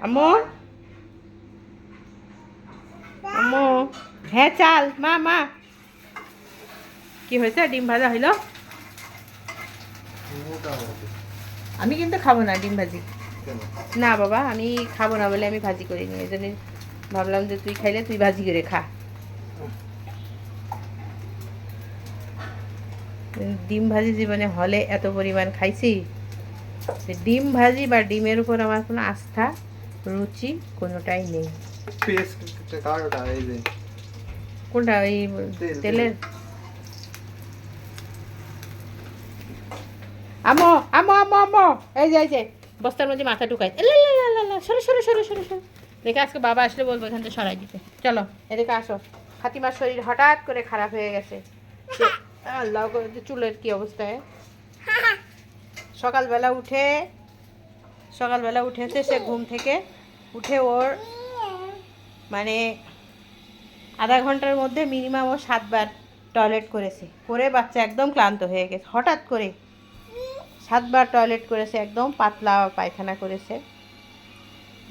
আম্মু আম্মু, হ্যাঁ চাল মা মা, কি হয়েছে? ডিম ভাজা হইলো? আমি কিন্তু খাবো না ডিম ভাজি। না বাবা, আমি খাবো না বলে আমি ভাজি করিনি, এই জন্য ভাবলাম যে তুই খাইলে তুই ভাজি করে খা। ডিম ভাজি জীবনে হলে এত পরিমাণ খাইছি, ডিম ভাজি বা ডিমের উপর আমার কোনো আস্থা রুচি কোনোটাই নেই। কোনটা? ওই তেলের? আমো আমো আমো আমো, এই যে বস্তার মধ্যে মাথা ঢুকাই, সরো সরো সরো সরো সরো। দেখে আজকে বাবা আসলে বলবো এখান থেকে সরাই দিতে। চলো এদিকে আসো। ফাতিমার শরীর হঠাৎ করে খারাপ হয়ে গেছে। আল্লাহ করে, চুলের কি অবস্থায়। সকালবেলা উঠেছে সে ঘুম থেকে, উঠে ওর মানে আধা ঘন্টার মধ্যে মিনিমাম ও 7 বার টয়লেট করেছে, করে বাচ্চা একদম ক্লান্ত হয়ে গেছে। হঠাৎ করে 7 বার টয়লেট করেছে, একদম পাতলা পায়খানা করেছে।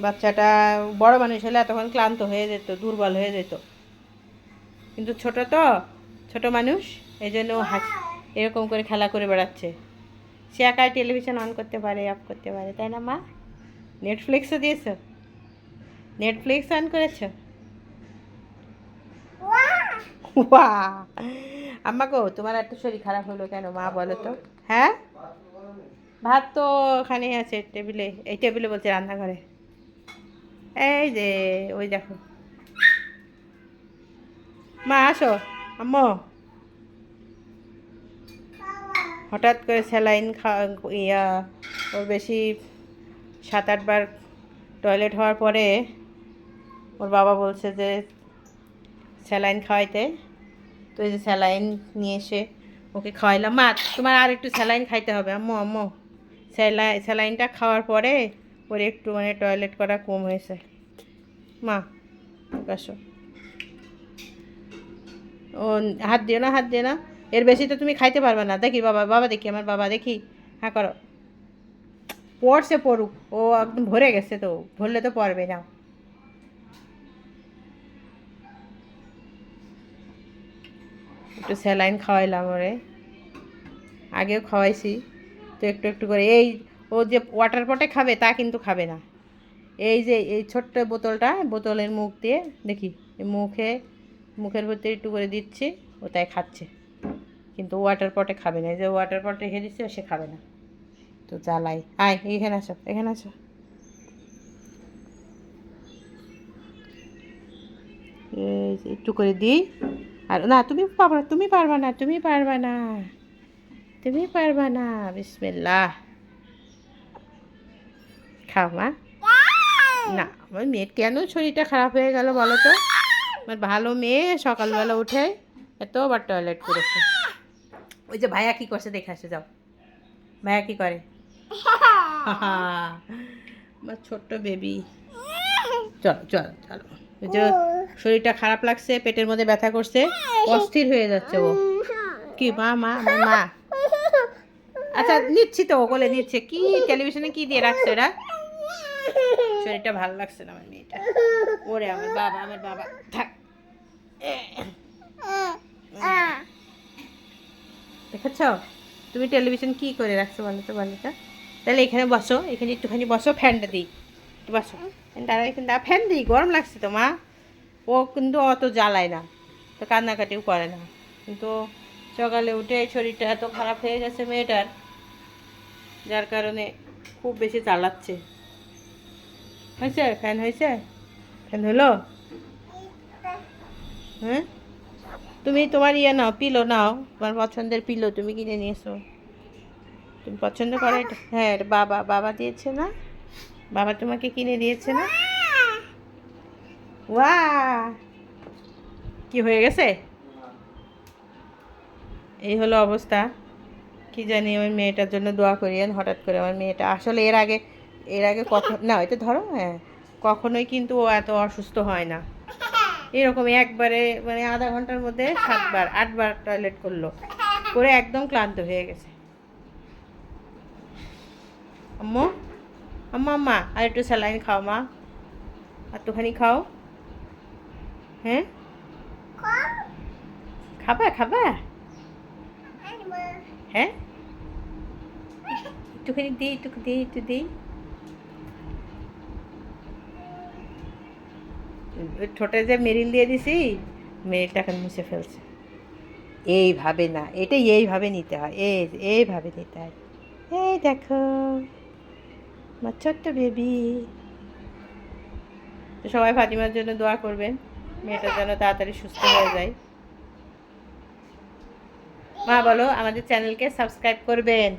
বাচ্চাটা বড় মানুষ হলে তখন ক্লান্ত হয়ে যেত, দুর্বল হয়ে যেত, কিন্তু ছোট মানুষ, এই জন্য এরকম করে খেলা করে বেড়াচ্ছে। সে একাই টেলিভিশন অন করতে পারে, অফ করতে পারে, তাই না মা? নেটফ্লিক্সও দিয়েছ? নেটফ্লিক্স অন করেছ? বাহ! আম্মা গো, তোমার এত শরীর খারাপ হলো কেন মা, বলো তো? হ্যাঁ, ভাত তো ওখানেই আছে টেবিলে, এই টেবিলে বলছে রান্নাঘরে। এই যে ওই দেখো, মা আসো। আম্মু হঠাৎ করে স্যালাইন ওর বেশি 7-8 বার টয়লেট হওয়ার পরে ওর বাবা বলছে যে স্যালাইন খাওয়াইতে, তো এই যে স্যালাইন নিয়ে এসে ওকে খাওয়াইলাম। মা তোমার আর একটু স্যালাইন খাইতে হবে। আম্মু আম্মু, স্যালাইনটা খাওয়ার পরে ওর একটু মানে টয়লেট করা কম হয়েছে। মা আসো। ও হাত দিও না, হাত দিও না, এর বেশি তো তুমি খাইতে পারবে না। দেখি বাবা, বাবা দেখি, আমার বাবা দেখি। হ্যাঁ করো, পড়ছে পড়ুক, ও একদম ভরে গেছে, তো ভরলে তো পড়বে না। একটু স্যালাইন খাওয়াইলাম ওরে, আগেও খাওয়াইছি, তো একটু একটু করে। ও যে ওয়াটার পটে খাবে তা কিন্তু খাবে না। এই যে এই ছোট্ট বোতলের মুখ দিয়ে দেখি, মুখের ভিতরে একটু করে দিচ্ছি, ও তাই খাচ্ছে, কিন্তু ওয়াটার পটে খাবে না। এই যে ওয়াটার পটে রেখে দিচ্ছে, সে খাবে না, তো জ্বালাই। আয় এখানে আসো, এখানে আসো। এই যে একটু করে দিই। আর না, তুমি পারবা না, তুমি পারবা না, তুমি পারবা না, তুমি পারবা না। বিসমিল্লাহ, খাও মা। না, আমার মেয়ের কেন শরীরটা খারাপ হয়ে গেল বলো তো? আমার ভালো মেয়ে সকালবেলা উঠে এতবার টয়লেট করেছে। ওই যে ভাইয়া কি করছে দেখে আসে, যাও। ভাইয়া কি করে? আমার ছোট্ট বেবি। চলো চলো চলো। ওই যে শরীরটা খারাপ লাগছে, পেটের মধ্যে ব্যথা করছে, অস্থির হয়ে যাচ্ছে ও। কি মা মা আমার মা? আচ্ছা নিচ্ছি তো, কোলে নিচ্ছে। কি টেলিভিশনে কি দিয়ে রাখছে এরা? শরীরটা ভালো লাগছে না আমার মেয়েটা। ওরে আমার বাবা, আমার বাবা, থাক। দেখেছ তুমি টেলিভিশন কি করে রাখছো বলো তো, বলো তো? তাহলে এখানে বসো, এখানে একটুখানি বসো, ফ্যানটা দিই, একটু বসো। দাঁড়া, এখানে দাঁড়া, ফ্যান দিই, গরম লাগছে তো মা। ও কিন্তু অত জ্বালায় না, তো কান্নাকাটিও করে না, কিন্তু সকালে উঠে শরীরটা এত খারাপ হয়ে গেছে মেয়েটার, যার কারণে খুব বেশি চালাচ্ছে। হয়েছে ফ্যান, হয়েছে ফ্যান হলো? হ্যাঁ, তুমি তোমার ইয়ে নাও, পিলো নাও, তোমার পছন্দের পিলো তুমি কিনে নিয়েছো, তুমি পছন্দ করো এটা। হ্যাঁ, এটা বাবা বাবা দিয়েছে না, বাবা তোমাকে কিনে দিয়েছে না। ওয়া, কি হয়ে গেছে? এই হলো অবস্থা। কি জানি, আমার মেয়েটার জন্য দোয়া করিয়েন। হঠাৎ করে আমার মেয়েটা আসলে এর আগে কখন না, এটা ধরো, হ্যাঁ, কখনোই কিন্তু ও এত অসুস্থ হয় না। এরকম একবারে মানে আধা ঘন্টার মধ্যে 7 বার 8 বার টয়লেট করলো, করে একদম ক্লান্ত হয়ে গেছে। আম্মু আম্মা আম্মা, আর একটু স্যালাইন খাও মা। একটুখানি খাও। হ্যাঁ, খাবা খাবা? হ্যাঁ, একটুখানি দিই, একটু দিই, একটু দিই। ঠোঁটে যে মেরিল দিয়ে দিছি, মেরিলটা এখন মুছে ফেলছে। এইভাবে না, এটা এইভাবে নিতে হয়, এইভাবে নিতে হয়। এই দেখো আমার ছোট্ট বেবি। তো সবাই ফাতিমার জন্য দোয়া করবেন, মেয়েটা যেন তাড়াতাড়ি সুস্থ হয়ে যায়। মা বলো আমাদের চ্যানেলকে সাবস্ক্রাইব করবেন।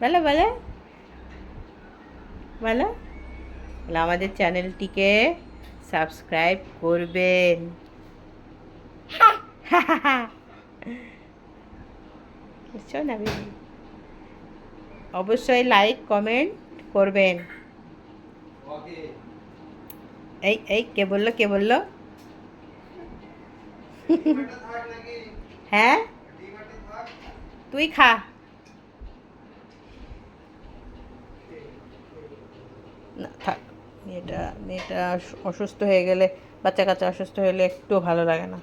বলো বলো বলো বলো, আমাদের চ্যানেলটিকে সাবস্ক্রাইব করবেন। বুঝছো না বেবি? অবশ্যই লাইক কমেন্ট করবেন। এই এই কে বললো, কে বললো? হ্যাঁ, তুই খা। না থাক, মেয়েটা মেয়েটা অসুস্থ হয়ে গেলে, বাচ্চা কাচ্চা অসুস্থ হলে একটু ভালো লাগে না।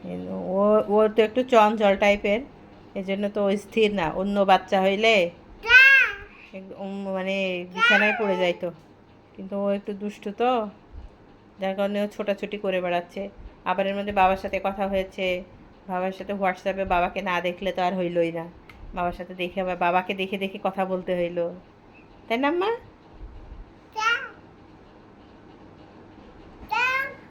কিন্তু ও তো একটু চঞ্চল টাইপের, এই জন্য তো ও স্থির না। অন্য বাচ্চা হইলে একদম মানে বিছানায় পড়ে যাইতো, কিন্তু ও একটু দুষ্টু তো, যার কারণে ও ছোটাছুটি করে বেড়াচ্ছে। আবার এর মধ্যে বাবার সাথে কথা হয়েছে, বাবার সাথে হোয়াটসঅ্যাপে বাবাকে না দেখলে তো আর হইলই না, বাবার সাথে দেখে আবার বাবাকে দেখে দেখে কথা বলতে হইলো, তাই না মা?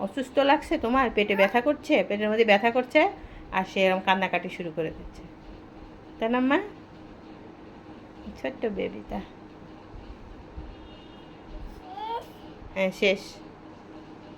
অসুস্থ লাগছে তোমার, পেটে ব্যথা করছে, পেটের মধ্যে ব্যথা করছে, আর সে এরকম কান্নাকাটি শুরু করে দিচ্ছে, তাই না মা? ছোট্ট বেবিটা। হ্যাঁ শেষ।